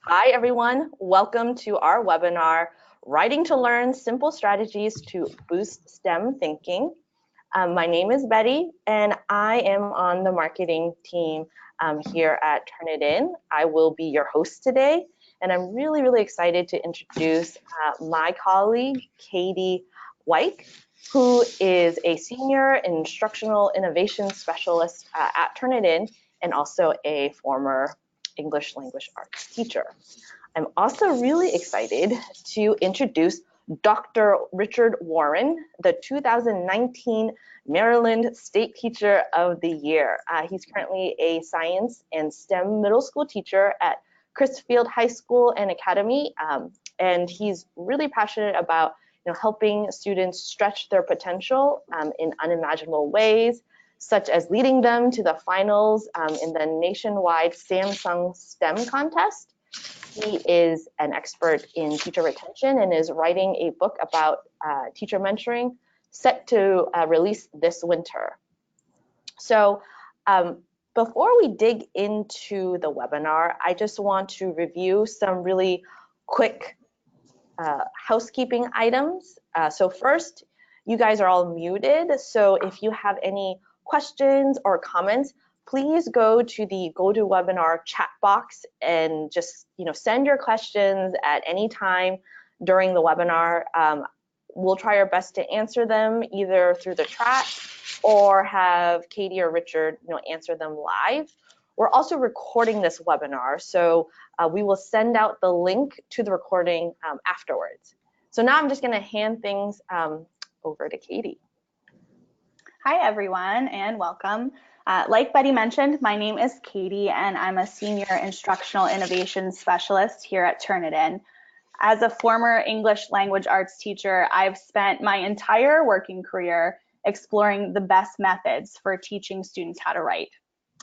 Hi, everyone. Welcome to our webinar, Writing to Learn Simple Strategies to Boost STEM Thinking. My name is Betty, and I am on the marketing team here at Turnitin. I will be your host today, and I'm really excited to introduce my colleague, Katie White, who is a senior instructional innovation specialist at Turnitin and also a former English language arts teacher. I'm also really excited to introduce Dr. Richard Warren, the 2019 Maryland State Teacher of the Year. He's currently a science and STEM middle school teacher at Crisfield High School and Academy, and he's really passionate about helping students stretch their potential in unimaginable ways, such as leading them to the finals in the nationwide Samsung STEM contest. He is an expert in teacher retention and is writing a book about teacher mentoring set to release this winter. So before we dig into the webinar, I just want to review some really quick housekeeping items. So first, you guys are all muted. So if you have any questions or comments, please go to the GoToWebinar chat box and just send your questions at any time during the webinar. We'll try our best to answer them either through the chat or have Katie or Richard answer them live. We're also recording this webinar, so we will send out the link to the recording afterwards. So now I'm just going to hand things over to Katie. Hi, everyone, and welcome. Like Betty mentioned, my name is Katie, and I'm a Senior Instructional Innovation Specialist here at Turnitin. As a former English language arts teacher, I've spent my entire working career exploring the best methods for teaching students how to write.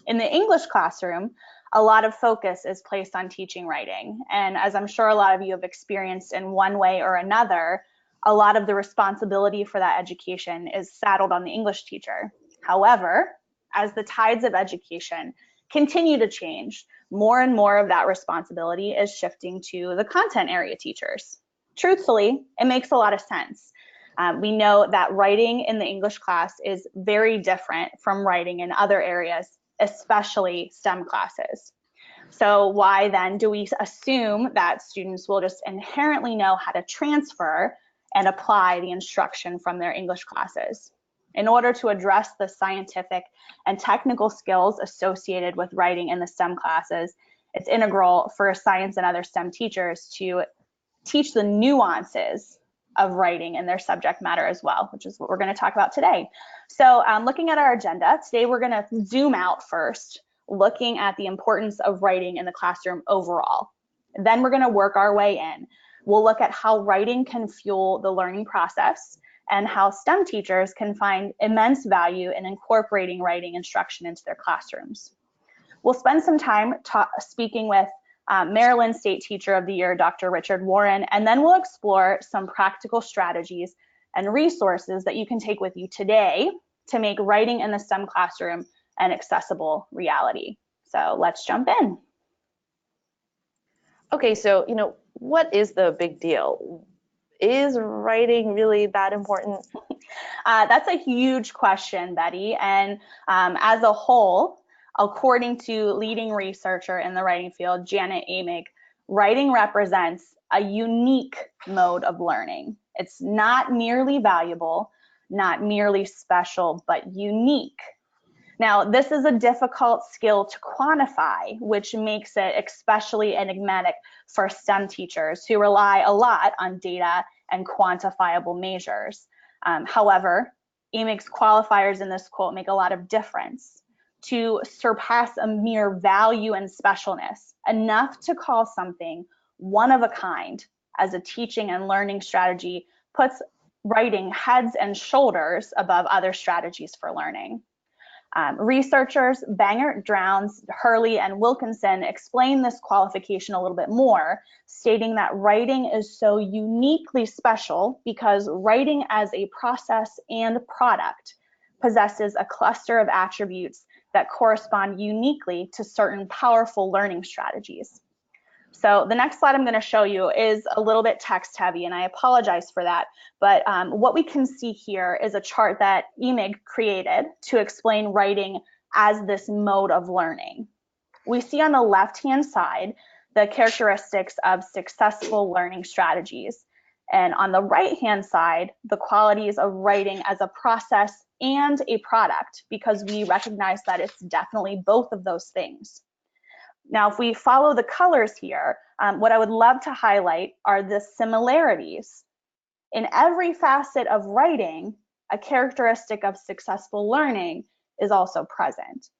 In the English classroom, a lot of focus is placed on teaching writing, and as I'm sure a lot of you have experienced in one way or another, a lot of the responsibility for that education is saddled on the English teacher. However, as the tides of education continue to change, more and more of that responsibility is shifting to the content area teachers. Truthfully, it makes a lot of sense. We know that writing in the English class is very different from writing in other areas, especially STEM classes. So why then do we assume that students will just inherently know how to transfer and apply the instruction from their English classes? In order to address the scientific and technical skills associated with writing in the STEM classes, it's integral for science and other STEM teachers to teach the nuances of writing in their subject matter as well, which is what we're going to talk about today. So looking at our agenda, today we're going to zoom out first, looking at the importance of writing in the classroom overall. Then we're going to work our way in. We'll look at how writing can fuel the learning process and how STEM teachers can find immense value in incorporating writing instruction into their classrooms. We'll spend some time speaking with Maryland State Teacher of the Year, Dr. Richard Warren, and then we'll explore some practical strategies and resources that you can take with you today to make writing in the STEM classroom an accessible reality. So let's jump in. Okay, so what is the big deal? Is writing really that important? That's a huge question, Betty. And as a whole, according to leading researcher in the writing field, Janet Amig, writing represents a unique mode of learning. It's not merely valuable, not merely special, but unique. Now, this is a difficult skill to quantify, which makes it especially enigmatic for STEM teachers who rely a lot on data and quantifiable measures. However, Amig's qualifiers in this quote make a lot of difference. To surpass a mere value and specialness, enough to call something one of a kind as a teaching and learning strategy puts writing heads and shoulders above other strategies for learning. Researchers Bangert, Drowns, Hurley, and Wilkinson explain this qualification a little bit more, stating that writing is so uniquely special because writing as a process and product possesses a cluster of attributes that correspond uniquely to certain powerful learning strategies. So the next slide I'm going to show you is a little bit text heavy, and I apologize for that. But what we can see here is a chart that EMIG created to explain writing as this mode of learning. We see on the left-hand side the characteristics of successful learning strategies. And on the right-hand side, the qualities of writing as a process and a product, because we recognize that it's definitely both of those things. Now, if we follow the colors here, what I would love to highlight are the similarities. In every facet of writing, a characteristic of successful learning is also present.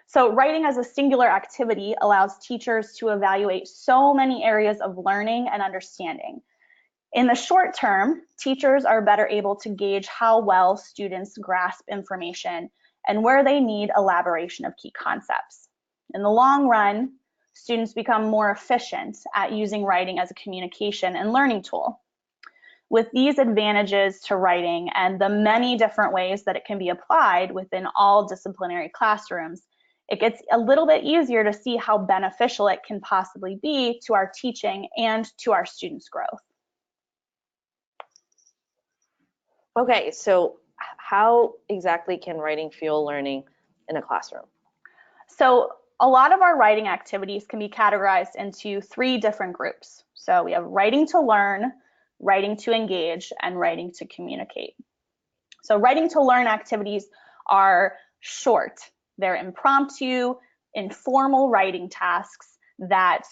So writing as a singular activity allows teachers to evaluate so many areas of learning and understanding. In the short term, teachers are better able to gauge how well students grasp information and where they need elaboration of key concepts. In the long run, students become more efficient at using writing as a communication and learning tool. With these advantages to writing and the many different ways that it can be applied within all disciplinary classrooms, it gets a little bit easier to see how beneficial it can possibly be to our teaching and to our students' growth. Okay, so how exactly can writing fuel learning in a classroom? So a lot of our writing activities can be categorized into 3 different groups. So we have writing to learn, writing to engage, and writing to communicate. So writing to learn activities are short. They're impromptu, informal writing tasks that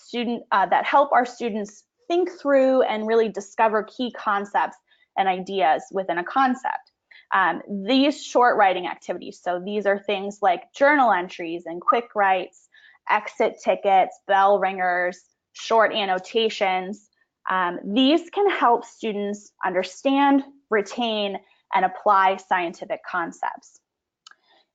help our students think through and really discover key concepts and ideas within a concept. These short writing activities, so these are things like journal entries and quick writes, exit tickets, bell ringers, short annotations. These can help students understand, retain, and apply scientific concepts.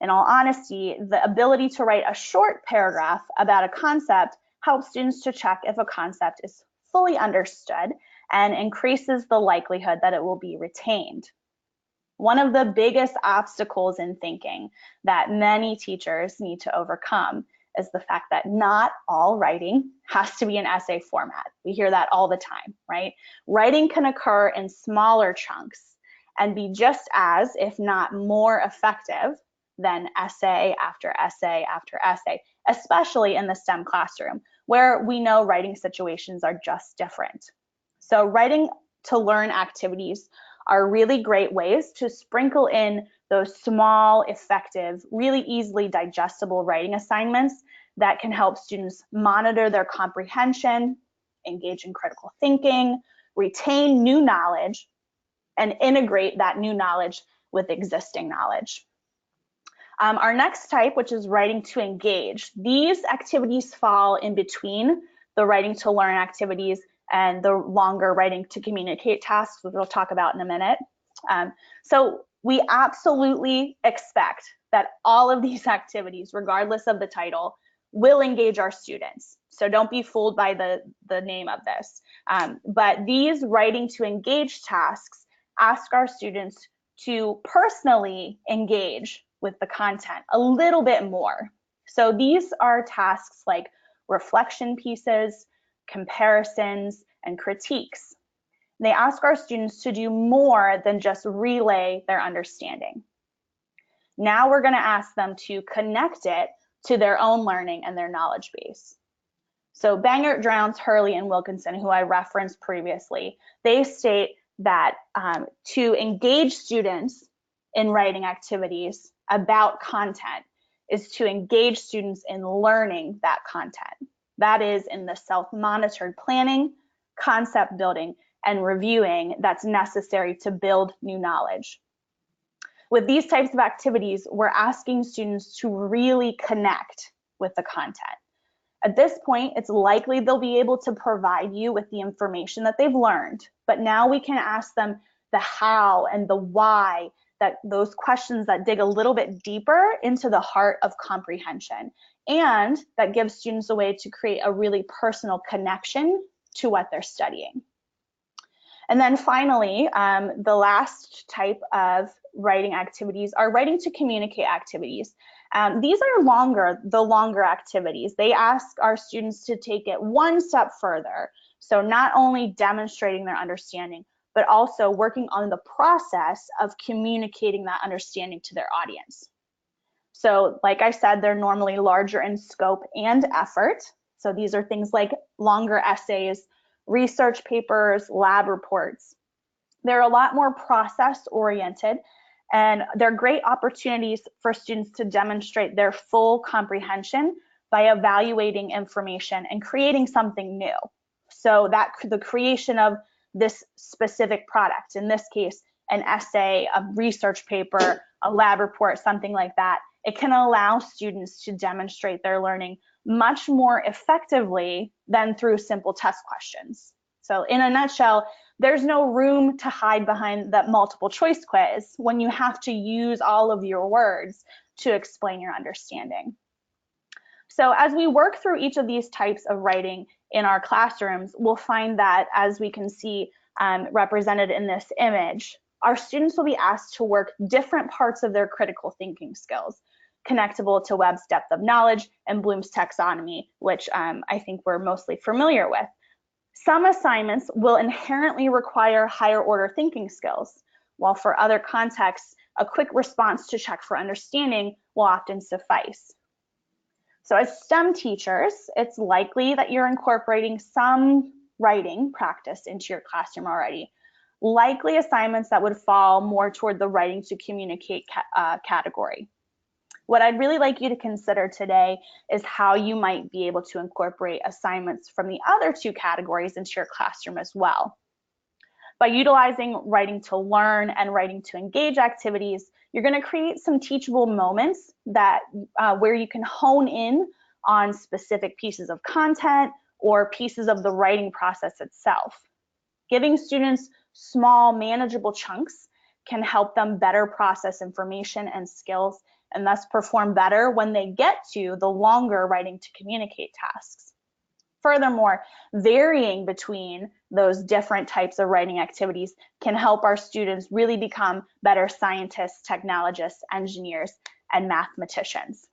In all honesty, the ability to write a short paragraph about a concept helps students to check if a concept is fully understood and increases the likelihood that it will be retained. One of the biggest obstacles in thinking that many teachers need to overcome is the fact that not all writing has to be an essay format. We hear that all the time, right? Writing can occur in smaller chunks and be just as, if not more effective than essay after essay after essay, especially in the STEM classroom, where we know writing situations are just different. So writing to learn activities are really great ways to sprinkle in those small, effective, really easily digestible writing assignments that can help students monitor their comprehension, engage in critical thinking, retain new knowledge, and integrate that new knowledge with existing knowledge. Our next type, which is writing to engage, these activities fall in between the writing to learn activities and the longer writing to communicate tasks, which we'll talk about in a minute. So we absolutely expect that all of these activities, regardless of the title, will engage our students. So don't be fooled by the name of this. But these writing to engage tasks ask our students to personally engage with the content a little bit more. So these are tasks like reflection pieces, comparisons, and critiques. They ask our students to do more than just relay their understanding. Now we're going to ask them to connect it to their own learning and their knowledge base. So Bangert, Drowns, Hurley, and Wilkinson, who I referenced previously, they state that to engage students in writing activities about content is to engage students in learning that content. That is in the self-monitored planning, concept building, and reviewing that's necessary to build new knowledge. With these types of activities, we're asking students to really connect with the content. At this point, it's likely they'll be able to provide you with the information that they've learned, but now we can ask them the how and the why, that those questions that dig a little bit deeper into the heart of comprehension, and that gives students a way to create a really personal connection to what they're studying. And then finally, the last type of writing activities are writing to communicate activities. These are the longer activities. They ask our students to take it one step further. So not only demonstrating their understanding, but also working on the process of communicating that understanding to their audience. So like I said, they're normally larger in scope and effort. So these are things like longer essays, research papers, lab reports. They're a lot more process oriented, and they're great opportunities for students to demonstrate their full comprehension by evaluating information and creating something new. So that the creation of this specific product, in this case, an essay, a research paper, a lab report, something like that, it can allow students to demonstrate their learning much more effectively than through simple test questions. So in a nutshell, there's no room to hide behind that multiple choice quiz when you have to use all of your words to explain your understanding. So as we work through each of these types of writing in our classrooms, we'll find that, as we can see represented in this image, our students will be asked to work different parts of their critical thinking skills, connectable to Webb's depth of knowledge and Bloom's taxonomy, which I think we're mostly familiar with. Some assignments will inherently require higher order thinking skills, while for other contexts, a quick response to check for understanding will often suffice. So as STEM teachers, it's likely that you're incorporating some writing practice into your classroom already, likely assignments that would fall more toward the writing to communicate category. What I'd really like you to consider today is how you might be able to incorporate assignments from the other two categories into your classroom as well. By utilizing writing to learn and writing to engage activities, you're going to create some teachable moments that where you can hone in on specific pieces of content or pieces of the writing process itself. Giving students small, manageable chunks can help them better process information and skills, and thus perform better when they get to the longer writing to communicate tasks. Furthermore, varying between those different types of writing activities can help our students really become better scientists, technologists, engineers, and mathematicians.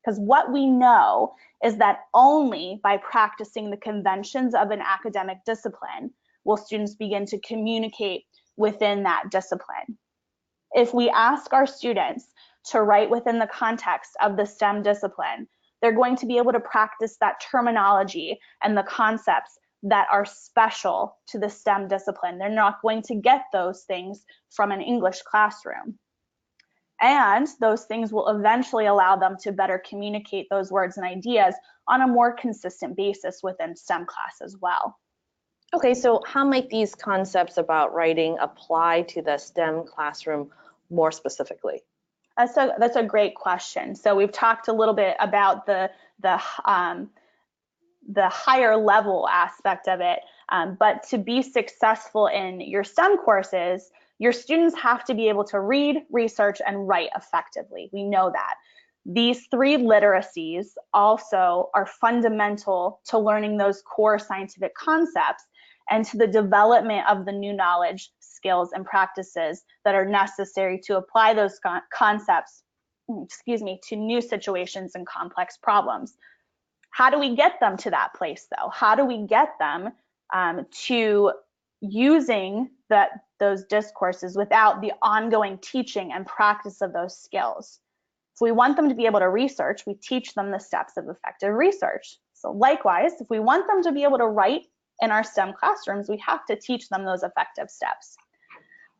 Because what we know is that only by practicing the conventions of an academic discipline will students begin to communicate within that discipline. If we ask our students to write within the context of the STEM discipline, they're going to be able to practice that terminology and the concepts that are special to the STEM discipline. They're not going to get those things from an English classroom. And those things will eventually allow them to better communicate those words and ideas on a more consistent basis within STEM class as well. Okay, so how might these concepts about writing apply to the STEM classroom more specifically? That's a great question. So we've talked a little bit about the higher level aspect of it, but to be successful in your STEM courses, your students have to be able to read, research, and write effectively. We know that. These three literacies also are fundamental to learning those core scientific concepts and to the development of the new knowledge, skills, and practices that are necessary to apply those concepts, to new situations and complex problems. How do we get them to that place, though? How do we get them to using those discourses without the ongoing teaching and practice of those skills? If we want them to be able to research, we teach them the steps of effective research. So likewise, if we want them to be able to write in our STEM classrooms, we have to teach them those effective steps.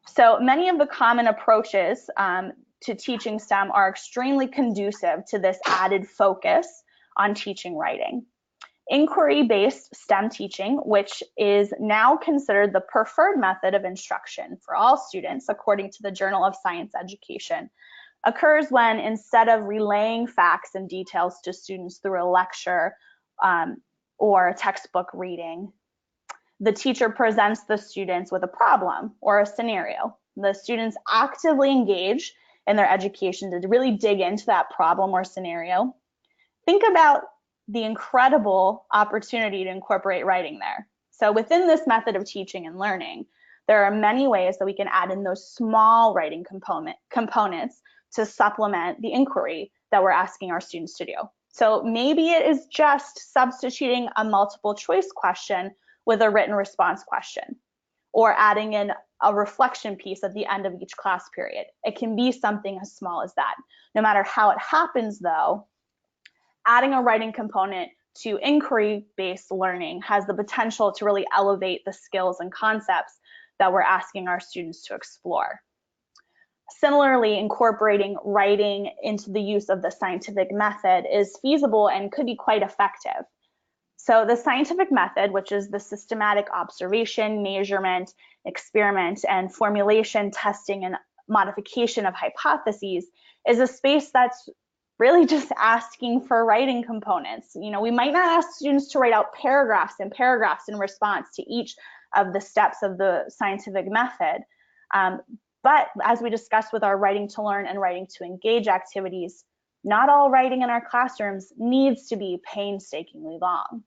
So many of the common approaches to teaching STEM are extremely conducive to this added focus on teaching writing. Inquiry-based STEM teaching, which is now considered the preferred method of instruction for all students according to the Journal of Science Education, occurs when, instead of relaying facts and details to students through a lecture or textbook reading, the teacher presents the students with a problem or a scenario. The students actively engage in their education to really dig into that problem or scenario. Think about the incredible opportunity to incorporate writing there. So within this method of teaching and learning, there are many ways that we can add in those small writing components to supplement the inquiry that we're asking our students to do. So maybe it is just substituting a multiple choice question with a written response question, or adding in a reflection piece at the end of each class period. It can be something as small as that. No matter how it happens though, adding a writing component to inquiry-based learning has the potential to really elevate the skills and concepts that we're asking our students to explore. Similarly, incorporating writing into the use of the scientific method is feasible and could be quite effective. So the scientific method, which is the systematic observation, measurement, experiment, and formulation, testing, and modification of hypotheses, is a space that's really just asking for writing components. You know, we might not ask students to write out paragraphs and paragraphs in response to each of the steps of the scientific method. But as we discussed with our writing to learn and writing to engage activities, not all writing in our classrooms needs to be painstakingly long.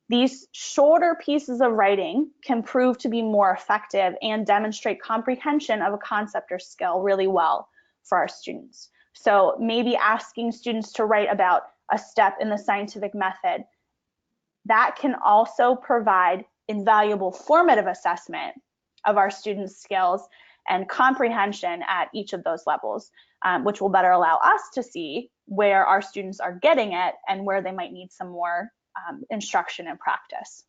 These shorter pieces of writing can prove to be more effective and demonstrate comprehension of a concept or skill really well for our students. So maybe asking students to write about a step in the scientific method, that can also provide invaluable formative assessment of our students' skills and comprehension at each of those levels, which will better allow us to see where our students are getting it and where they might need some more instruction and practice.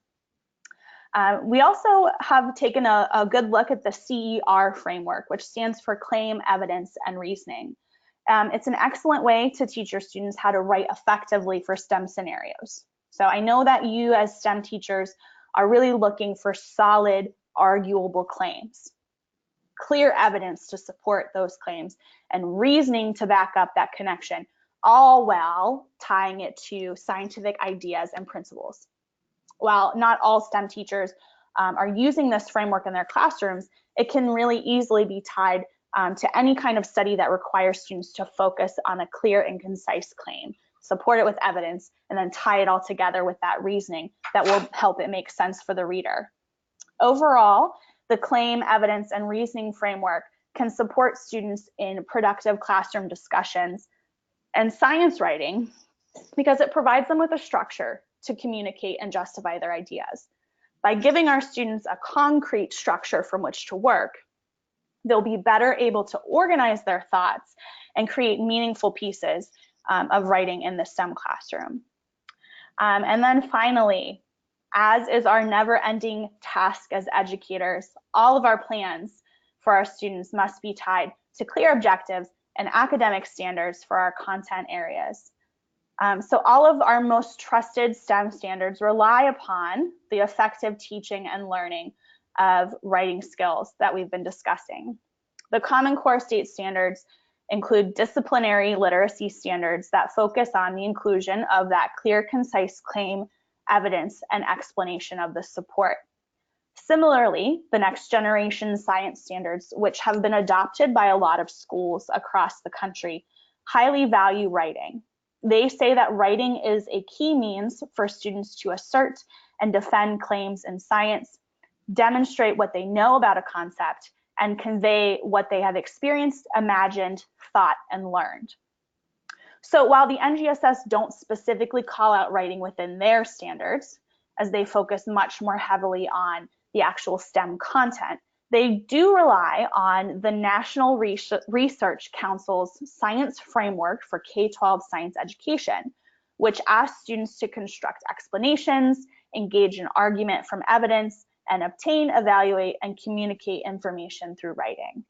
We also have taken a good look at the CER framework, which stands for Claim, Evidence, and Reasoning. It's an excellent way to teach your students how to write effectively for STEM scenarios. So I know that you as STEM teachers are really looking for solid, arguable claims, clear evidence to support those claims, and reasoning to back up that connection, all while tying it to scientific ideas and principles. While not all STEM teachers are using this framework in their classrooms, it can really easily be tied to any kind of study that requires students to focus on a clear and concise claim, support it with evidence, and then tie it all together with that reasoning that will help it make sense for the reader. Overall, the claim, evidence, and reasoning framework can support students in productive classroom discussions and science writing because it provides them with a structure to communicate and justify their ideas. By giving our students a concrete structure from which to work, they'll be better able to organize their thoughts and create meaningful pieces of writing in the STEM classroom. And then finally, as is our never-ending task as educators, all of our plans for our students must be tied to clear objectives and academic standards for our content areas. So all of our most trusted STEM standards rely upon the effective teaching and learning of writing skills that we've been discussing. The Common Core State Standards include disciplinary literacy standards that focus on the inclusion of that clear, concise claim, evidence, and explanation of the support. Similarly, the Next Generation Science Standards, which have been adopted by a lot of schools across the country, highly value writing. They say that writing is a key means for students to assert and defend claims in science, demonstrate what they know about a concept, and convey what they have experienced, imagined, thought, and learned. So while the NGSS don't specifically call out writing within their standards, as they focus much more heavily on the actual STEM content, they do rely on the National Research Council's Science Framework for K-12 Science Education, which asks students to construct explanations, engage in argument from evidence, and obtain, evaluate, and communicate information through writing.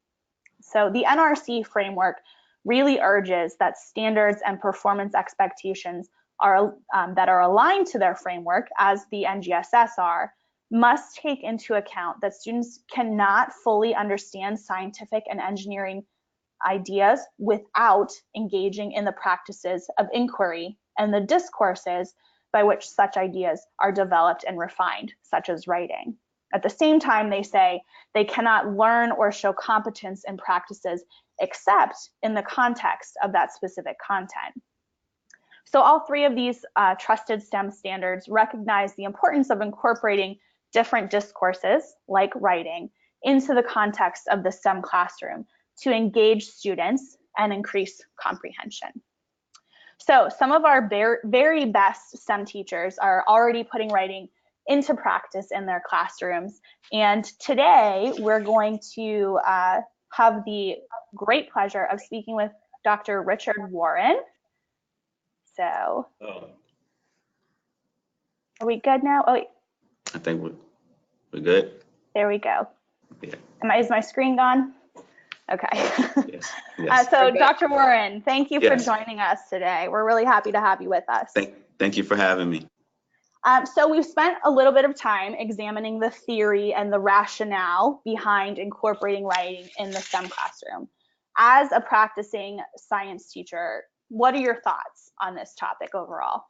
So the NRC framework really urges that standards and performance expectations that are aligned to their framework, as the NGSS are, must take into account that students cannot fully understand scientific and engineering ideas without engaging in the practices of inquiry and the discourses by which such ideas are developed and refined, such as writing. At the same time, they say they cannot learn or show competence in practices except in the context of that specific content. So all three of these trusted STEM standards recognize the importance of incorporating different discourses, like writing, into the context of the STEM classroom to engage students and increase comprehension. So some of our very best STEM teachers are already putting writing into practice in their classrooms. And today we're going to have the great pleasure of speaking with Dr. Richard Warren. So, are we good now? Oh, wait. I think we're good. There we go. Yeah. Is my screen gone? Okay. Yes. Yes. So, Dr. Warren, thank you for Yes. joining us today. We're really happy to have you with us. Thank you for having me. So we've spent a little bit of time examining the theory and the rationale behind incorporating writing in the STEM classroom. As a practicing science teacher, what are your thoughts on this topic overall?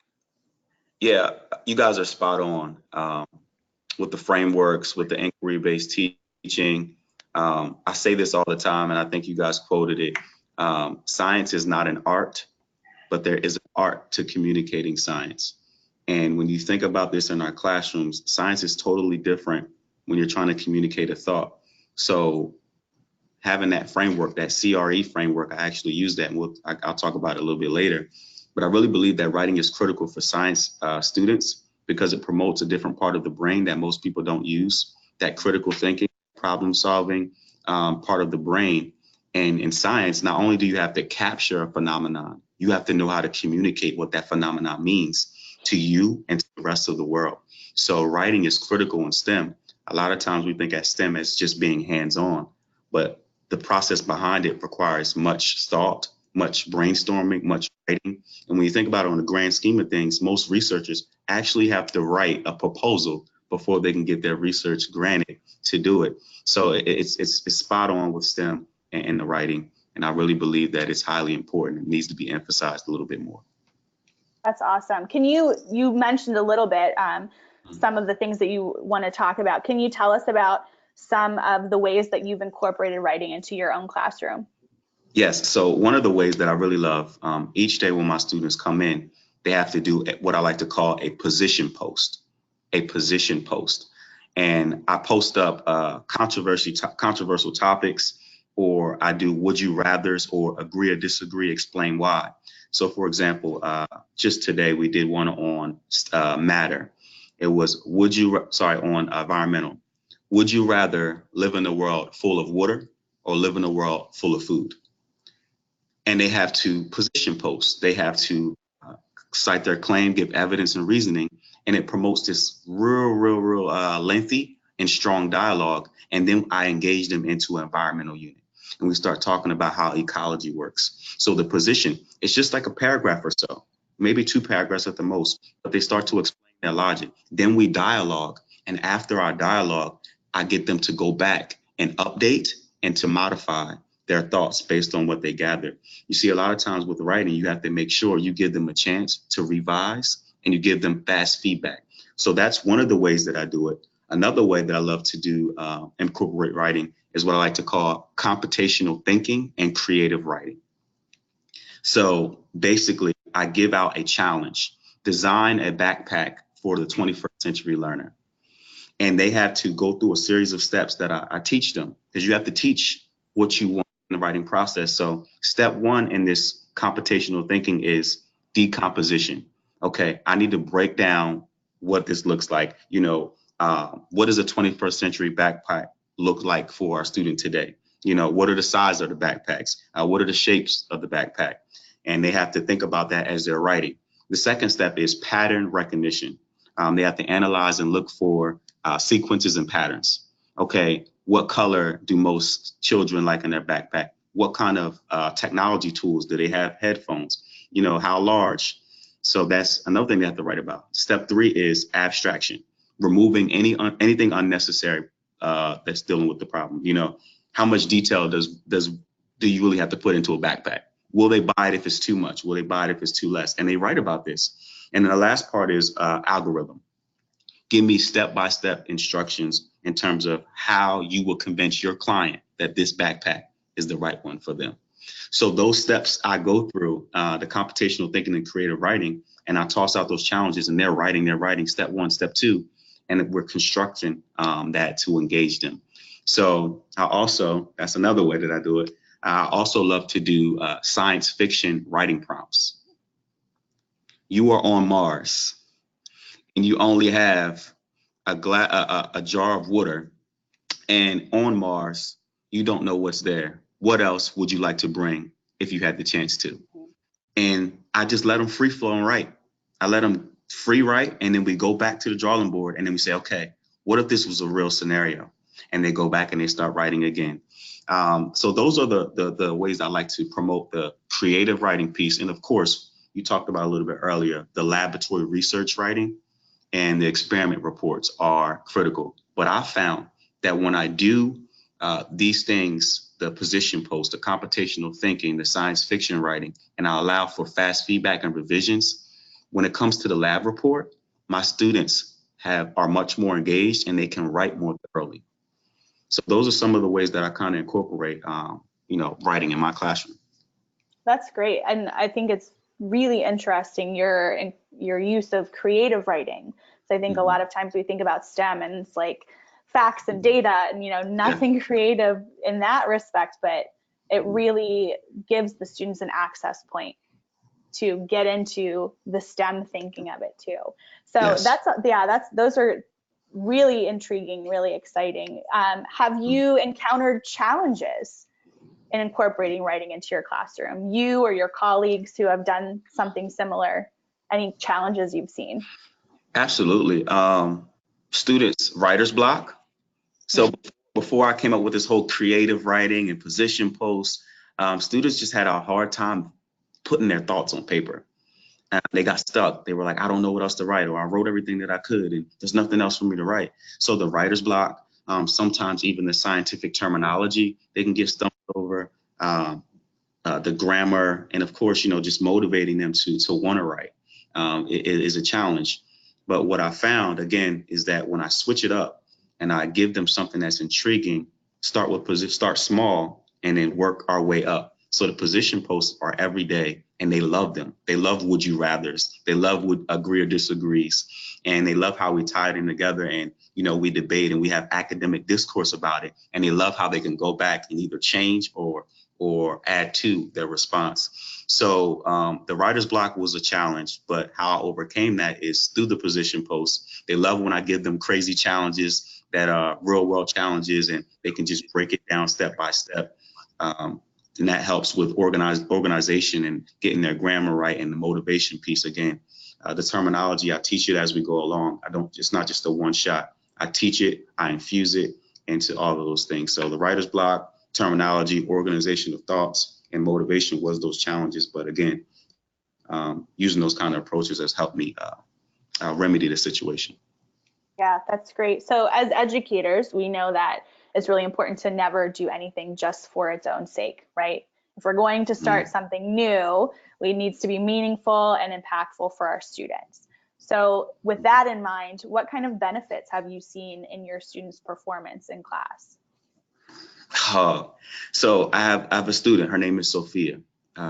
Yeah, you guys are spot on with the frameworks, with the inquiry-based teaching. I say this all the time, and I think you guys quoted it. Science is not an art, but there is an art to communicating science. And when you think about this in our classrooms, science is totally different when you're trying to communicate a thought. So having that framework, that CRE framework, I actually use that, and I'll talk about it a little bit later. But I really believe that writing is critical for science students because it promotes a different part of the brain that most people don't use, that critical thinking, problem solving part of the brain. And in science, not only do you have to capture a phenomenon, you have to know how to communicate what that phenomenon means to you and to the rest of the world. So writing is critical in STEM. A lot of times we think at STEM as just being hands-on, but the process behind it requires much thought, much brainstorming, much writing. And when you think about it on the grand scheme of things, most researchers actually have to write a proposal before they can get their research granted to do it. So it's spot on with STEM and the writing. And I really believe that it's highly important. It needs to be emphasized a little bit more. That's awesome. You mentioned a little bit some of the things that you want to talk about. Can you tell us about some of the ways that you've incorporated writing into your own classroom? Yes. So one of the ways that I really love, each day when my students come in, they have to do what I like to call a position post, And I post up controversial topics, or I do would you rathers, or agree or disagree, explain why. So for example, just today we did one on matter. It was on environmental. Would you rather live in a world full of water or live in a world full of food? And they have to position post. They have to cite their claim, give evidence and reasoning, and it promotes this real lengthy and strong dialogue. And then I engage them into an environmental unit. And we start talking about how ecology works. So the position, it's just like a paragraph or so, maybe 2 paragraphs at the most, but they start to explain their logic. Then we dialogue. And after our dialogue, I get them to go back and update and to modify their thoughts based on what they gathered. You see, a lot of times with writing, you have to make sure you give them a chance to revise and you give them fast feedback. So that's one of the ways that I do it. Another way that I love to do incorporate writing is what I like to call computational thinking and creative writing. So basically, I give out a challenge, design a backpack for the 21st century learner. And they have to go through a series of steps that I teach them, because you have to teach what you want in the writing process. So step 1 in this computational thinking is decomposition. Okay, I need to break down what this looks like. What does a 21st century backpack look like for our student today? What are the size of the backpacks? What are the shapes of the backpack? And they have to think about that as they're writing. The second step is pattern recognition. They have to analyze and look for sequences and patterns. Okay, what color do most children like in their backpack? What kind of technology tools do they have? Headphones, how large? So that's another thing they have to write about. Step 3 is abstraction, removing anything unnecessary that's dealing with the problem. How much detail do you really have to put into a backpack? Will they buy it if it's too much? Will they buy it if it's too less? And they write about this. And then the last part is algorithm. Give me step-by-step instructions in terms of how you will convince your client that this backpack is the right one for them. So those steps I go through, the computational thinking and creative writing, and I toss out those challenges, and they're writing step 1, step 2, and we're constructing that to engage them. So that's another way that I do it. I also love to do science fiction writing prompts. you are on Mars and you only have a jar of water, and on Mars, you don't know what's there. What else would you like to bring if you had the chance to? And I just let them free flow and write. I let them free write, and then we go back to the drawing board, and then we say, okay, what if this was a real scenario? And they go back and they start writing again. So those are the ways I like to promote the creative writing piece. And of course, you talked about a little bit earlier, the laboratory research writing and the experiment reports are critical. But I found that when I do these things, the position post, the computational thinking, the science fiction writing, and I allow for fast feedback and revisions, when it comes to the lab report, my students are much more engaged and they can write more thoroughly. So those are some of the ways that I kind of incorporate, writing in my classroom. That's great. And I think it's really interesting your use of creative writing. So I think a lot of times we think about STEM and it's like facts and data and nothing creative in that respect, but it really gives the students an access point to get into the STEM thinking of it too. So yes. Those are really intriguing, really exciting. Have you encountered challenges in incorporating writing into your classroom? You or your colleagues who have done something similar, any challenges you've seen? Absolutely. Students, writer's block. So before I came up with this whole creative writing and position posts, students just had a hard time putting their thoughts on paper. They got stuck. They were like, I don't know what else to write, or I wrote everything that I could and there's nothing else for me to write. So the writer's block, sometimes even the scientific terminology, they can get stumped over, the grammar, and of course, just motivating them to want to write it is a challenge. But what I found, again, is that when I switch it up and I give them something that's intriguing, start small and then work our way up. So the position posts are every day and they love them. They love would you rathers. They love would agree or disagrees. And they love how we tie it in together and, we debate and we have academic discourse about it. And they love how they can go back and either change or add to their response. So the writer's block was a challenge, but how I overcame that is through the position posts. They love when I give them crazy challenges that are real world challenges and they can just break it down step by step. And that helps with organization and getting their grammar right and the motivation piece again. The terminology, I teach it as we go along. It's not just a one shot. I teach it, I infuse it into all of those things. So the writer's block, terminology, organization of thoughts, and motivation was those challenges. But again, using those kind of approaches has helped me remedy the situation. Yeah, that's great. So as educators, we know that it's really important to never do anything just for its own sake, right? If we're going to start something new, it needs to be meaningful and impactful for our students. So with that in mind, what kind of benefits have you seen in your students' performance in class? So I have a student, her name is Sophia.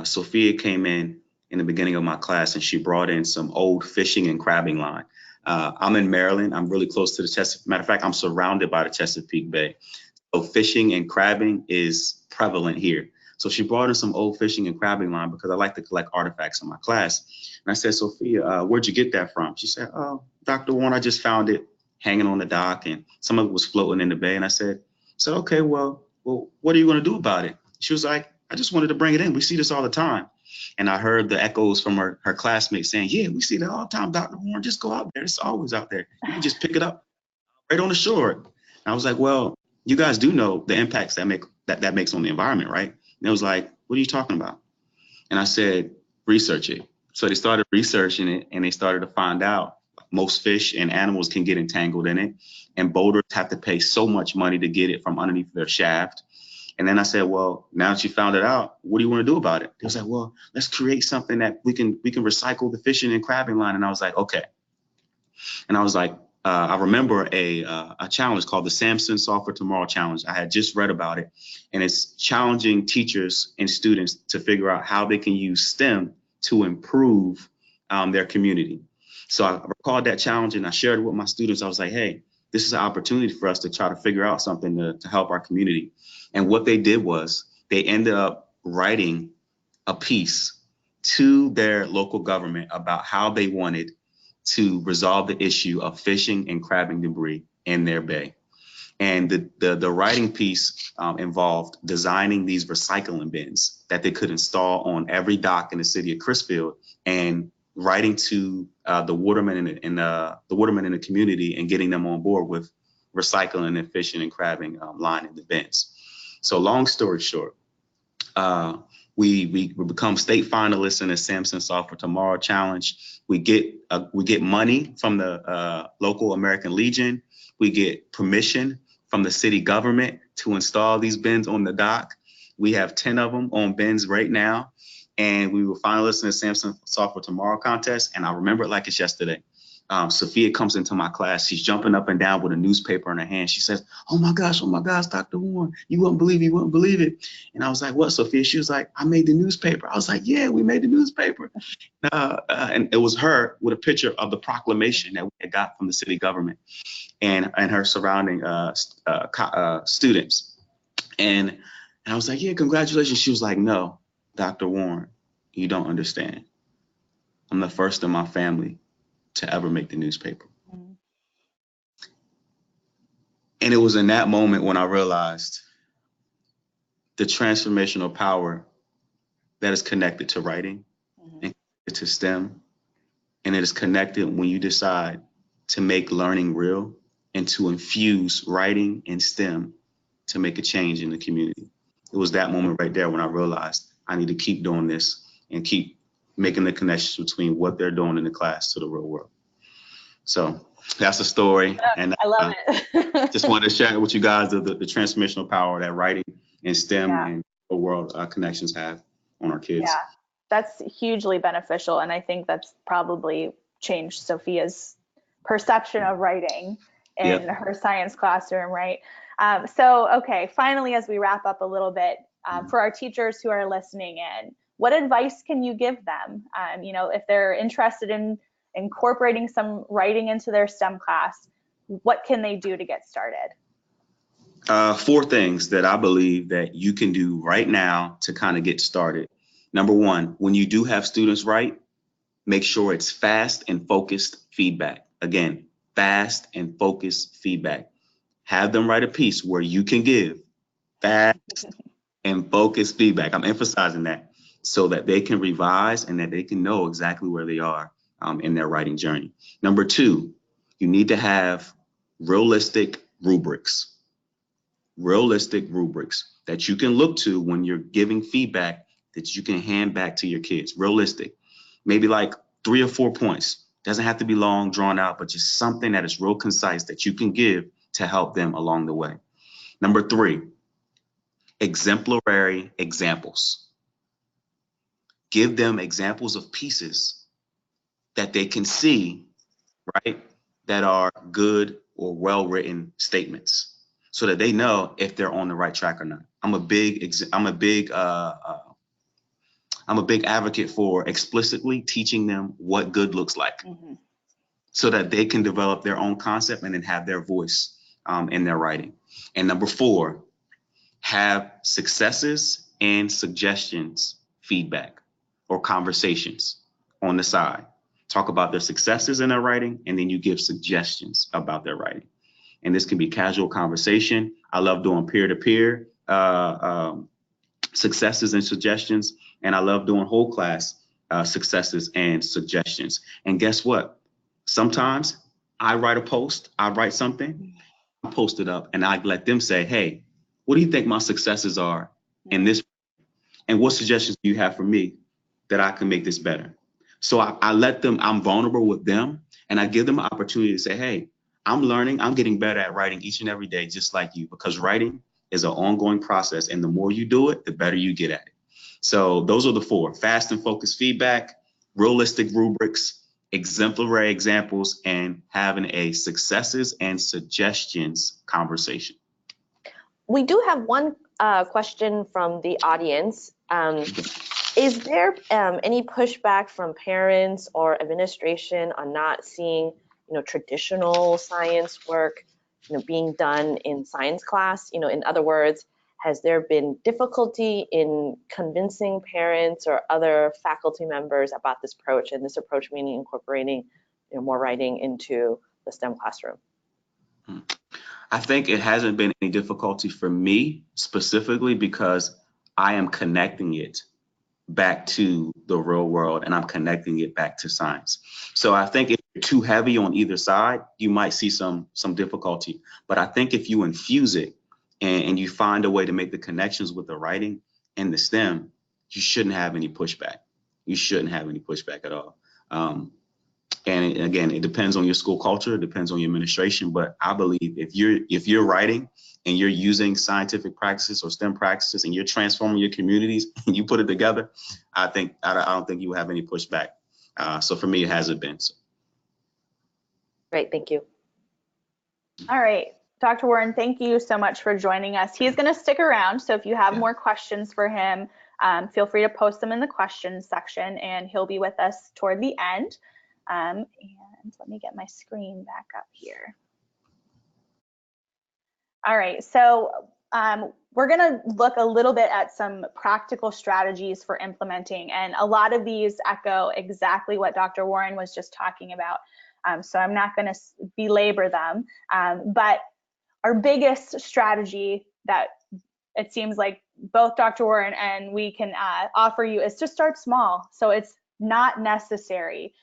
Sophia came in the beginning of my class and she brought in some old fishing and crabbing line. I'm in Maryland. I'm really close to the Chesapeake. Matter of fact, I'm surrounded by the Chesapeake Bay. So fishing and crabbing is prevalent here. So she brought in some old fishing and crabbing line because I like to collect artifacts in my class. And I said, Sophia, where'd you get that from? She said, oh, Dr. Warren, I just found it hanging on the dock and some of it was floating in the bay. And I said, okay, well, what are you going to do about it? She was like, I just wanted to bring it in. We see this all the time. And I heard the echoes from her classmates saying, yeah, we see that all the time, Dr. Warren, just go out there. It's always out there. You can just pick it up right on the shore. And I was like, well, you guys do know the impacts that makes on the environment, right? And it was like, what are you talking about? And I said, research it. So they started researching it and they started to find out most fish and animals can get entangled in it. And boaters have to pay so much money to get it from underneath their shaft. And then I said, well, now that you found it out, what do you want to do about it? They was like, well, let's create something that we can recycle the fishing and crabbing line. And I was like, okay. And I was like, I remember a challenge called the Samson Solve for Tomorrow Challenge. I had just read about it, and it's challenging teachers and students to figure out how they can use STEM to improve their community. So I recalled that challenge and I shared it with my students. I was like, hey, this is an opportunity for us to try to figure out something to help our community. And what they did was they ended up writing a piece to their local government about how they wanted to resolve the issue of fishing and crabbing debris in their bay. And the writing piece involved designing these recycling bins that they could install on every dock in the city of Crisfield, and writing to the watermen in the community and getting them on board with recycling and fishing and crabbing line in the bins. So long story short, we become state finalists in the Samson Solve for Tomorrow Challenge. We get money from the local American Legion. We get permission from the city government to install these bins on the dock. We have 10 of them on bins right now. And we were finalists in the Samson Solve for Tomorrow contest. And I remember it like it's yesterday. Sophia comes into my class. She's jumping up and down with a newspaper in her hand. She says, oh my gosh, Dr. Warren, you wouldn't believe it. And I was like, what, Sophia? She was like, I made the newspaper. I was like, yeah, we made the newspaper. And it was her with a picture of the proclamation that we had got from the city government and her surrounding students. And I was like, yeah, congratulations. She was like, no, Dr. Warren, you don't understand. I'm the first in my family to ever make the newspaper. Mm-hmm. And it was in that moment when I realized the transformational power that is connected to writing, mm-hmm. and to STEM. And it is connected when you decide to make learning real and to infuse writing and STEM to make a change in the community. It was that moment right there when I realized I need to keep doing this and keep making the connections between what they're doing in the class to the real world. So that's the story. And I love it. Just wanted to share with you guys the transformational power that writing and STEM and the world connections have on our kids. Yeah, that's hugely beneficial. And I think that's probably changed Sophia's perception of writing in her science classroom, right? Okay, finally, as we wrap up a little bit, for our teachers who are listening in, what advice can you give them? If they're interested in incorporating some writing into their STEM class, what can they do to get started? 4 things that I believe that you can do right now to kind of get started. Number 1, when you do have students write, make sure it's fast and focused feedback. Again, fast and focused feedback. Have them write a piece where you can give fast and focused feedback. I'm emphasizing that so that they can revise and that they can know exactly where they are in their writing journey. Number 2, you need to have realistic rubrics that you can look to when you're giving feedback that you can hand back to your kids. Realistic, maybe like 3 or 4 points. Doesn't have to be long, drawn out, but just something that is real concise that you can give to help them along the way. Number 3, exemplary examples. Give them examples of pieces that they can see, right, that are good or well-written statements, so that they know if they're on the right track or not. I'm a big advocate for explicitly teaching them what good looks like, mm-hmm. so that they can develop their own concept and then have their voice in their writing. And number 4, have successes and suggestions feedback or conversations on the side. Talk about their successes in their writing, and then you give suggestions about their writing. And this can be casual conversation. I love doing peer-to-peer successes and suggestions. And I love doing whole class successes and suggestions. And guess what? Sometimes I write a post, I write something, I post it up, and I let them say, hey, what do you think my successes are in this? And what suggestions do you have for me that I can make this better? So I let them, I'm vulnerable with them, and I give them an opportunity to say, hey, I'm learning, I'm getting better at writing each and every day, just like you, because writing is an ongoing process. And the more you do it, the better you get at it. So those are the 4: fast and focused feedback, realistic rubrics, exemplary examples, and having a successes and suggestions conversation. We do have one question from the audience. Is there any pushback from parents or administration on not seeing, traditional science work, being done in science class? In other words, Has there been difficulty in convincing parents or other faculty members about this approach, and this approach meaning incorporating more writing into the STEM classroom? I think it hasn't been any difficulty for me specifically because I am connecting it back to the real world and I'm connecting it back to science. So I think if you're too heavy on either side, you might see some difficulty. But I think if you infuse it and you find a way to make the connections with the writing and the STEM, you shouldn't have any pushback. You shouldn't have any pushback at all. And again, it depends on your school culture, it depends on your administration. But I believe if you're writing and you're using scientific practices or STEM practices and you're transforming your communities and you put it together, I don't think you will have any pushback. So for me, it hasn't been. So. Great, thank you. All right, Dr. Warren, thank you so much for joining us. He's going to stick around, so if you have more questions for him, feel free to post them in the questions section, and he'll be with us toward the end. And let me get my screen back up here. All right, so we're going to look a little bit at some practical strategies for implementing, and a lot of these echo exactly what Dr. Warren was just talking about. So I'm not going to belabor them, but our biggest strategy that it seems like both Dr. Warren and we can offer you is to start small. So it's not necessary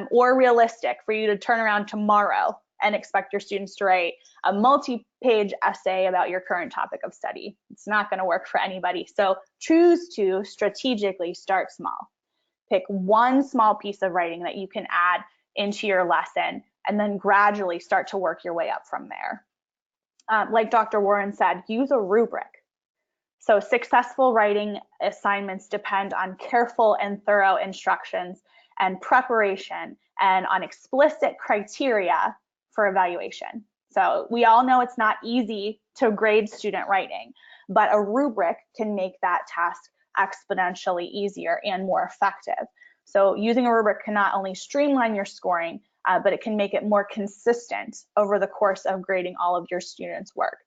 or realistic for you to turn around tomorrow and expect your students to write a multi-page essay about your current topic of study. It's not going to work for anybody. So choose to strategically start small. Pick one small piece of writing that you can add into your lesson, and then gradually start to work your way up from there. Like Dr. Warren said, use a rubric. So successful writing assignments depend on careful and thorough instructions and preparation, and on explicit criteria for evaluation. So we all know it's not easy to grade student writing, but a rubric can make that task exponentially easier and more effective. So using a rubric can not only streamline your scoring, but it can make it more consistent over the course of grading all of your students' work.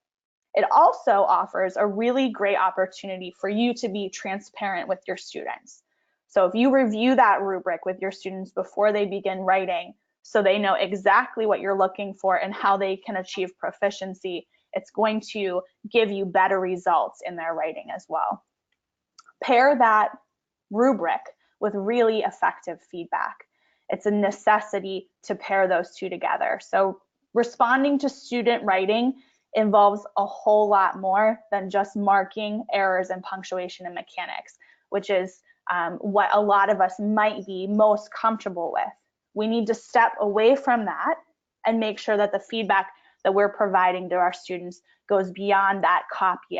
It also offers a really great opportunity for you to be transparent with your students. So if you review that rubric with your students before they begin writing, so they know exactly what you're looking for and how they can achieve proficiency, it's going to give you better results in their writing as well. Pair that rubric with really effective feedback. It's a necessity to pair those two together. So responding to student writing involves a whole lot more than just marking errors in punctuation and mechanics, which is what a lot of us might be most comfortable with. We need to step away from that and make sure that the feedback that we're providing to our students goes beyond that copy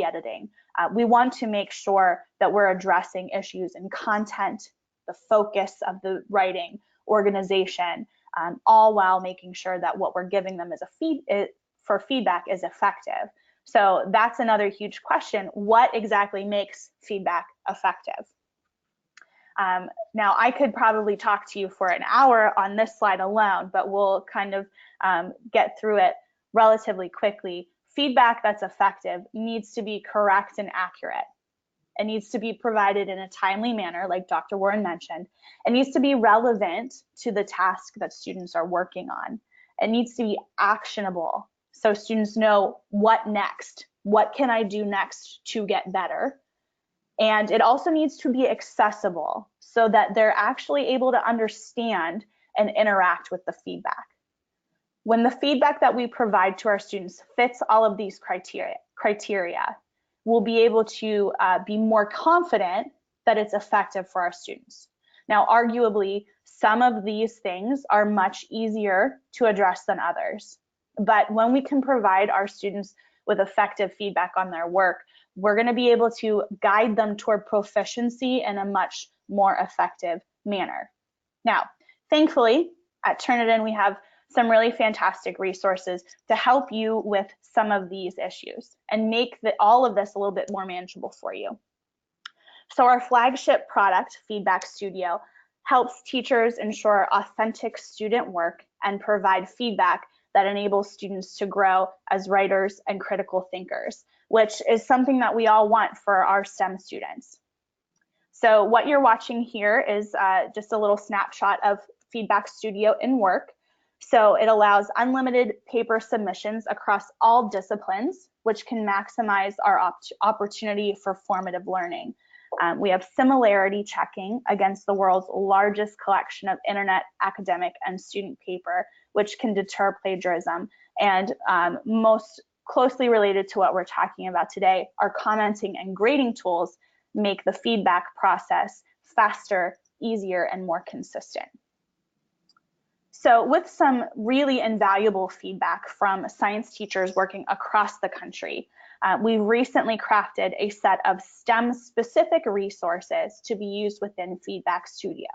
editing. We want to make sure that we're addressing issues in content, the focus of the writing, organization, all while making sure that what we're giving them as for feedback is effective. So that's another huge question. What exactly makes feedback effective? Now, I could probably talk to you for an hour on this slide alone, but we'll kind of get through it relatively quickly. Feedback that's effective needs to be correct and accurate. It needs to be provided in a timely manner, like Dr. Warren mentioned. It needs to be relevant to the task that students are working on. It needs to be actionable, so students know what next, what can I do next to get better. And it also needs to be accessible so that they're actually able to understand and interact with the feedback. When the feedback that we provide to our students fits all of these criteria, we'll be able to be more confident that it's effective for our students. Now, arguably, some of these things are much easier to address than others. But when we can provide our students with effective feedback on their work, we're going to be able to guide them toward proficiency in a much more effective manner. Now, thankfully, at Turnitin, we have some really fantastic resources to help you with some of these issues and make all of this a little bit more manageable for you. So our flagship product, Feedback Studio, helps teachers ensure authentic student work and provide feedback that enables students to grow as writers and critical thinkers. which is something that we all want for our STEM students. So what you're watching here is just a little snapshot of Feedback Studio in work. So it allows unlimited paper submissions across all disciplines, which can maximize our opportunity for formative learning. We have similarity checking against the world's largest collection of internet, academic, and student paper, which can deter plagiarism. And most closely related to what we're talking about today, our commenting and grading tools make the feedback process faster, easier, and more consistent. So with some really invaluable feedback from science teachers working across the country, we recently crafted a set of STEM-specific resources to be used within Feedback Studio.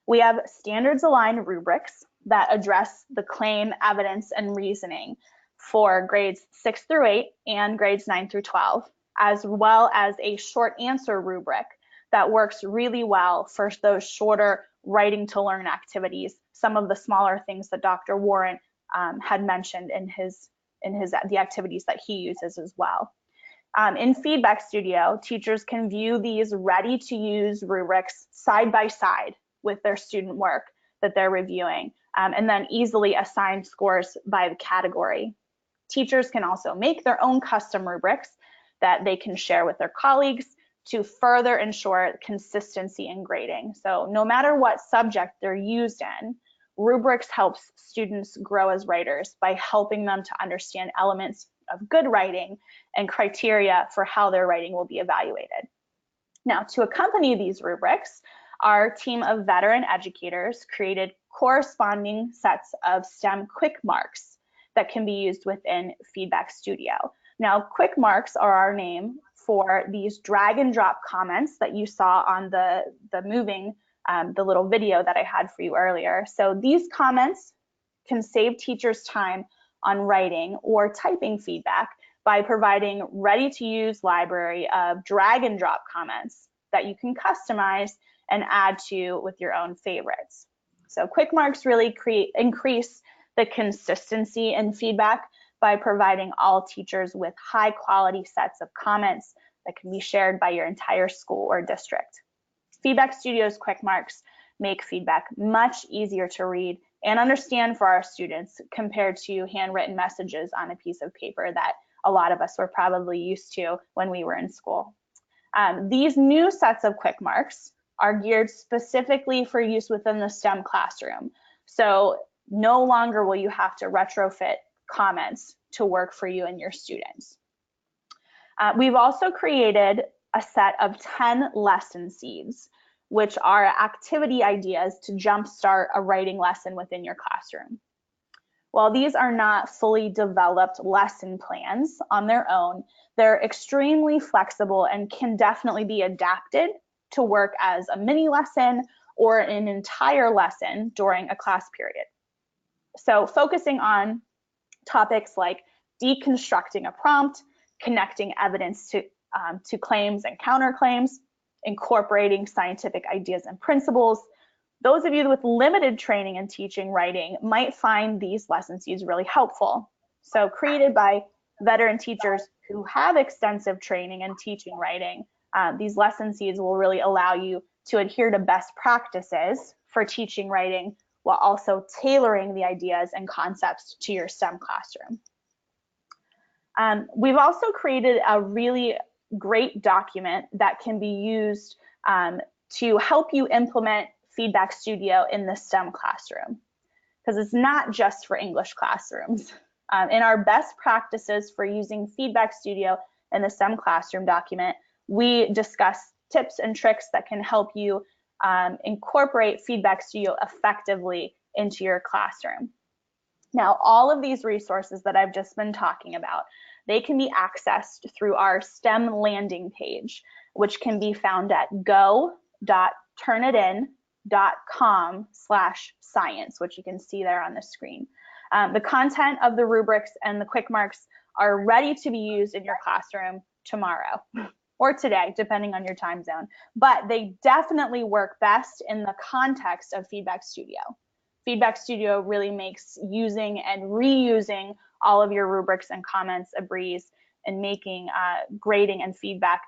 We have standards-aligned rubrics that address the claim, evidence, and reasoning for grades 6 through 8 and grades 9 through 12, as well as a short answer rubric that works really well for those shorter writing to learn activities, some of the smaller things that Dr. Warren had mentioned in the activities that he uses as well. In Feedback Studio, teachers can view these ready to use rubrics side by side with their student work that they're reviewing, and then easily assign scores by the category. Teachers can also make their own custom rubrics that they can share with their colleagues to further ensure consistency in grading. So no matter what subject they're used in, rubrics helps students grow as writers by helping them to understand elements of good writing and criteria for how their writing will be evaluated. Now, to accompany these rubrics, our team of veteran educators created corresponding sets of STEM quick marks that can be used within Feedback Studio. Now, quick marks are our name for these drag and drop comments that you saw on the little video that I had for you earlier. So these comments can save teachers time on writing or typing feedback by providing ready-to-use library of drag and drop comments that you can customize and add to with your own favorites. So quick marks really increase the consistency in feedback by providing all teachers with high quality sets of comments that can be shared by your entire school or district. Feedback Studio's quick marks make feedback much easier to read and understand for our students compared to handwritten messages on a piece of paper that a lot of us were probably used to when we were in school. These new sets of quick marks are geared specifically for use within the STEM classroom. So no longer will you have to retrofit comments to work for you and your students. We've also created a set of 10 lesson seeds, which are activity ideas to jumpstart a writing lesson within your classroom. While these are not fully developed lesson plans on their own, they're extremely flexible and can definitely be adapted to work as a mini lesson or an entire lesson during a class period. So focusing on topics like deconstructing a prompt, connecting evidence to claims and counterclaims, incorporating scientific ideas and principles. Those of you with limited training in teaching writing might find these lesson seeds really helpful. So created by veteran teachers who have extensive training in teaching writing, these lesson seeds will really allow you to adhere to best practices for teaching writing while also tailoring the ideas and concepts to your STEM classroom. We've also created a really great document that can be used to help you implement Feedback Studio in the STEM classroom, because it's not just for English classrooms. In our best practices for using Feedback Studio in the STEM classroom document, we discuss tips and tricks that can help you incorporate Feedback Studio effectively into your classroom. Now, all of these resources that I've just been talking about, they can be accessed through our STEM landing page, which can be found at go.turnitin.com/science, which you can see there on the screen. The content of the rubrics and the quick marks are ready to be used in your classroom tomorrow or today, depending on your time zone, but they definitely work best in the context of Feedback Studio. Feedback Studio really makes using and reusing all of your rubrics and comments a breeze, and making grading and feedback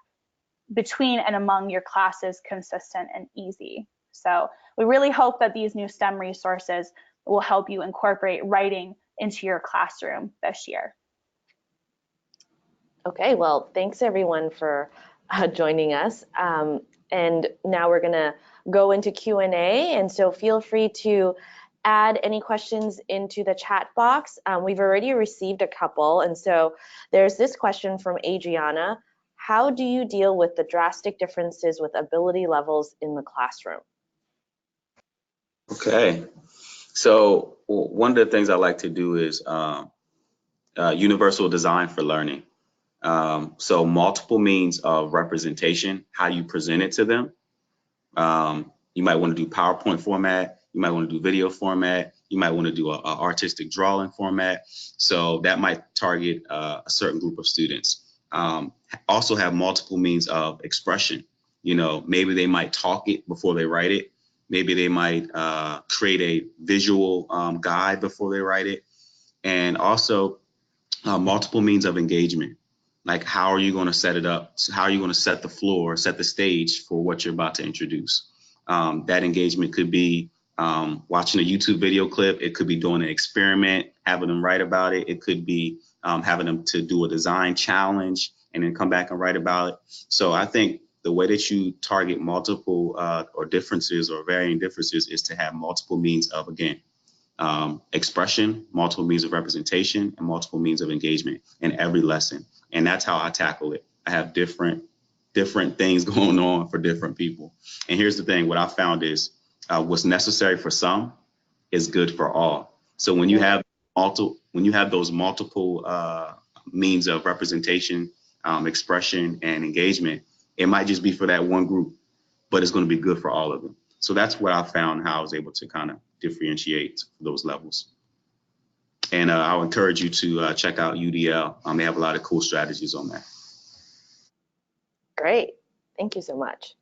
between and among your classes consistent and easy. So we really hope that these new STEM resources will help you incorporate writing into your classroom this year. Okay, well, thanks everyone for joining us. And now we're gonna go into Q&A, and so feel free to add any questions into the chat box. We've already received a couple, and so there's this question from Adriana. How do you deal with the drastic differences with ability levels in the classroom? Okay, so one of the things I like to do is universal design for learning. So multiple means of representation, how you present it to them. You might want to do PowerPoint format, you might want to do video format, you might want to do a artistic drawing format. So that might target a certain group of students. Also have multiple means of expression. You know, maybe they might talk it before they write it. Maybe they might create a visual guide before they write it. And also multiple means of engagement. Like, how are you going to set it up? How are you going to set the floor, set the stage for what you're about to introduce? That engagement could be watching a YouTube video clip. It could be doing an experiment, having them write about it. It could be having them to do a design challenge and then come back and write about it. So I think the way that you target multiple or differences or varying differences is to have multiple means of, again, expression, multiple means of representation, and multiple means of engagement in every lesson. And that's how I tackle it. I have different things going on for different people. And here's the thing, what I found is what's necessary for some is good for all. So when you have those multiple means of representation, expression, and engagement, it might just be for that one group, but it's going to be good for all of them. So that's what I found, how I was able to kind of differentiate those levels. And I'll encourage you to check out UDL. They have a lot of cool strategies on that. Great, thank you so much.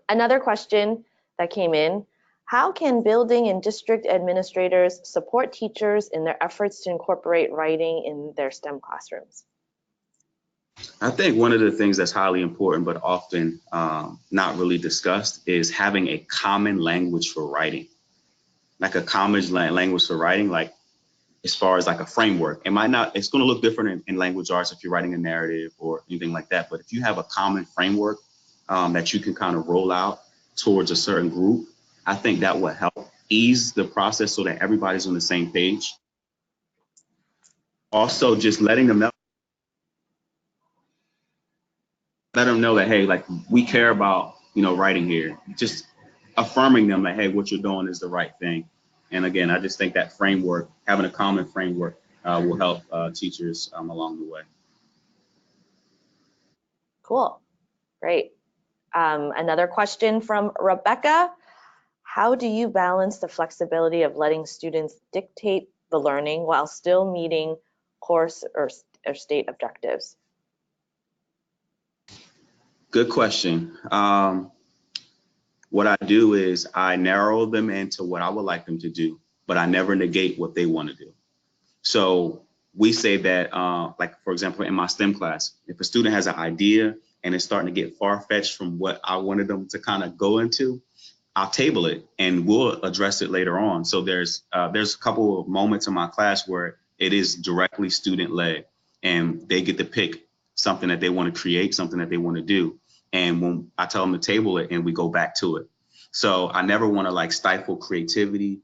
Another question that came in, how can building and district administrators support teachers in their efforts to incorporate writing in their STEM classrooms? I think one of the things that's highly important, but often not really discussed, is having a common language for writing. Like a common language for writing, like as far as like a framework. It's going to look different in language arts if you're writing a narrative or anything like that. But if you have a common framework that you can kind of roll out towards a certain group, I think that will help ease the process so that everybody's on the same page. Also, just letting them know that, hey, like, we care about, writing here. Just affirming them that, hey, what you're doing is the right thing. And again, I just think that framework, having a common framework, will help teachers along the way. Cool, great. Another question from Rebecca. How do you balance the flexibility of letting students dictate the learning while still meeting course or state objectives? Good question. What I do is I narrow them into what I would like them to do, but I never negate what they want to do. So we say that, like, for example, in my STEM class, if a student has an idea and it's starting to get far-fetched from what I wanted them to kind of go into, I'll table it and we'll address it later on. So there's a couple of moments in my class where it is directly student-led and they get to pick something that they want to create, something that they want to do. And when I tell them to table it and we go back to it. So I never want to like stifle creativity,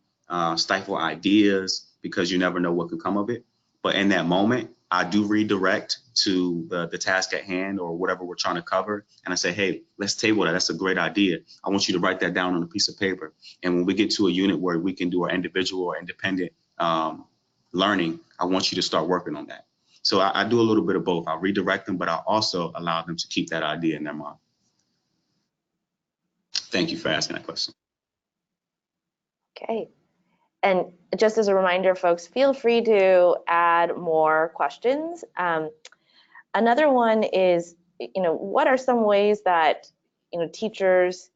stifle ideas, because you never know what could come of it. But in that moment, I do redirect to the task at hand or whatever we're trying to cover. And I say, hey, let's table that. That's a great idea. I want you to write that down on a piece of paper. And when we get to a unit where we can do our individual or independent learning, I want you to start working on that. So I do a little bit of both. I redirect them, but I also allow them to keep that idea in their mind. Thank you for asking that question. Okay. And just as a reminder, folks, feel free to add more questions. Another one is, what are some ways that, teachers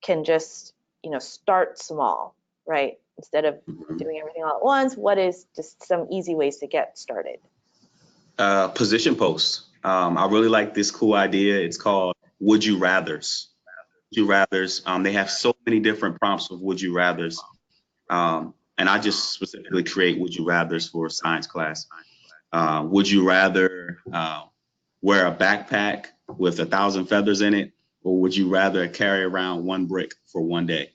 can just, start small, right? Instead of doing everything all at once, what is just some easy ways to get started? Position posts. I really like this cool idea. It's called Would You Rathers. Would you rathers. They have so many different prompts of would you rathers. And I just specifically create would you rathers for science class. Would you rather wear a backpack with 1,000 feathers in it, or would you rather carry around one brick for one day?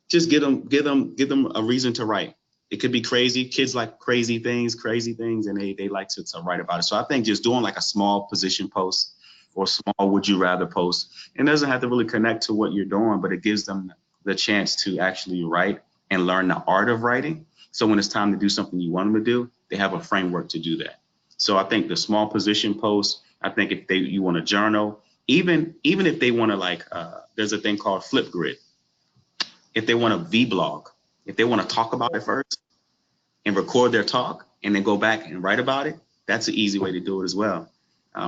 Just give them a reason to write. It could be crazy. Kids like crazy things, and they like to write about it. So I think just doing like a small position post or small would you rather post, it doesn't have to really connect to what you're doing, but it gives them the chance to actually write and learn the art of writing. So when it's time to do something you want them to do, they have a framework to do that. So I think the small position post, I think if you want to journal, even if they want to there's a thing called Flipgrid. If they want to vlog, if they want to talk about it first and record their talk and then go back and write about it, that's an easy way to do it as well.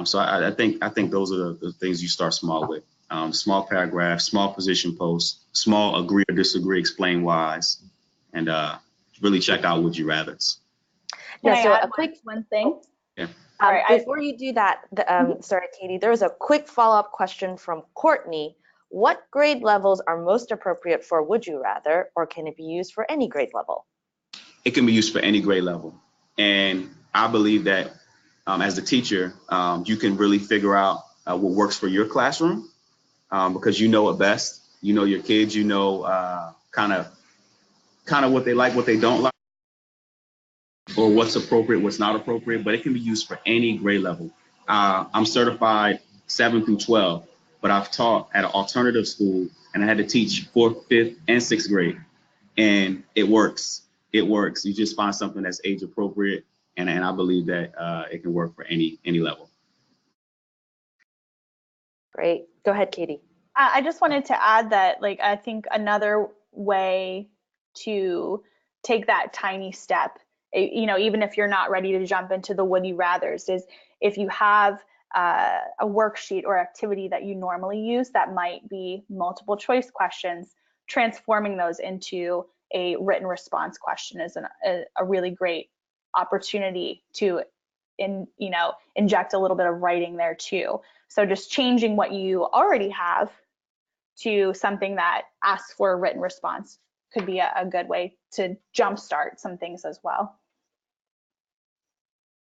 So I think those are the things you start small with. Small paragraphs, small position posts, small agree or disagree, explain whys, and really check out would you rathers. Yeah, so a quick one thing. Yeah. Before you do that, sorry, Katie, there was a quick follow-up question from Courtney. What grade levels are most appropriate for would you rather, or can it be used for any grade level? It can be used for any grade level. And I believe that as a teacher, you can really figure out what works for your classroom because you know it best. You know your kids, you know kind of what they like, what they don't like, or what's appropriate, what's not appropriate, but it can be used for any grade level. I'm certified 7 through 12, but I've taught at an alternative school and I had to teach 4th, 5th, and 6th grade. And it works. It works. You just find something that's age appropriate. And I believe that it can work for any level. Great. Go ahead, Katie. I just wanted to add that, like, I think another way to take that tiny step, you know, even if you're not ready to jump into the would you rathers, is if you have a worksheet or activity that you normally use that might be multiple choice questions, transforming those into a written response question is a really great opportunity to inject a little bit of writing there too. So just changing what you already have to something that asks for a written response could be a good way to jumpstart some things as well.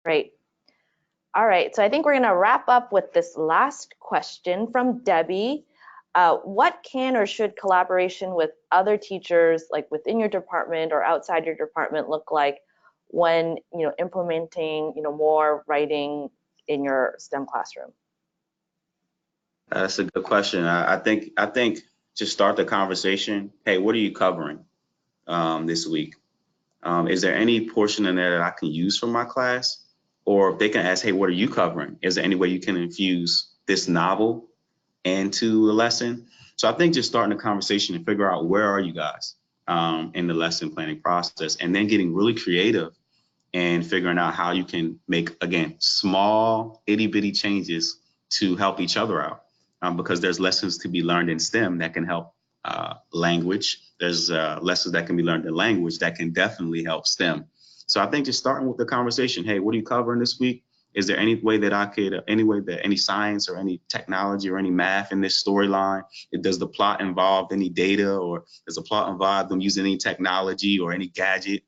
Great. All right, so I think we're going to wrap up with this last question from Debbie. What can or should collaboration with other teachers, like within your department or outside your department, look like when implementing more writing in your STEM classroom? That's a good question. I think just start the conversation. Hey, what are you covering this week? Is there any portion in there that I can use for my class? Or they can ask, hey, what are you covering? Is there any way you can infuse this novel into the lesson? So I think just starting the conversation and figure out where are you guys in the lesson planning process, and then getting really creative and figuring out how you can make, again, small itty bitty changes to help each other out. Because there's lessons to be learned in STEM that can help language. There's lessons that can be learned in language that can definitely help STEM. So I think just starting with the conversation, hey, what are you covering this week? Is there any way that I could, any science or any technology or any math in this storyline? Does the plot involve any data, or does the plot involve them using any technology or any gadget?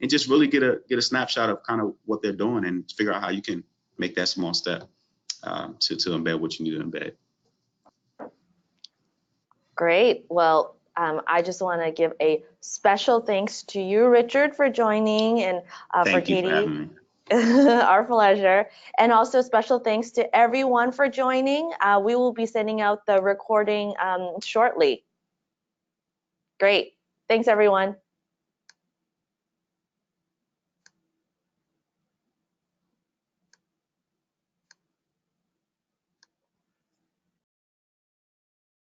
And just really get a snapshot of kind of what they're doing and figure out how you can make that small step to embed what you need to embed. Great. Well, I just want to give a special thanks to you, Richard, for joining, and for Katie. For having me. Our pleasure. And also special thanks to everyone for joining. We will be sending out the recording shortly. Great. Thanks, everyone.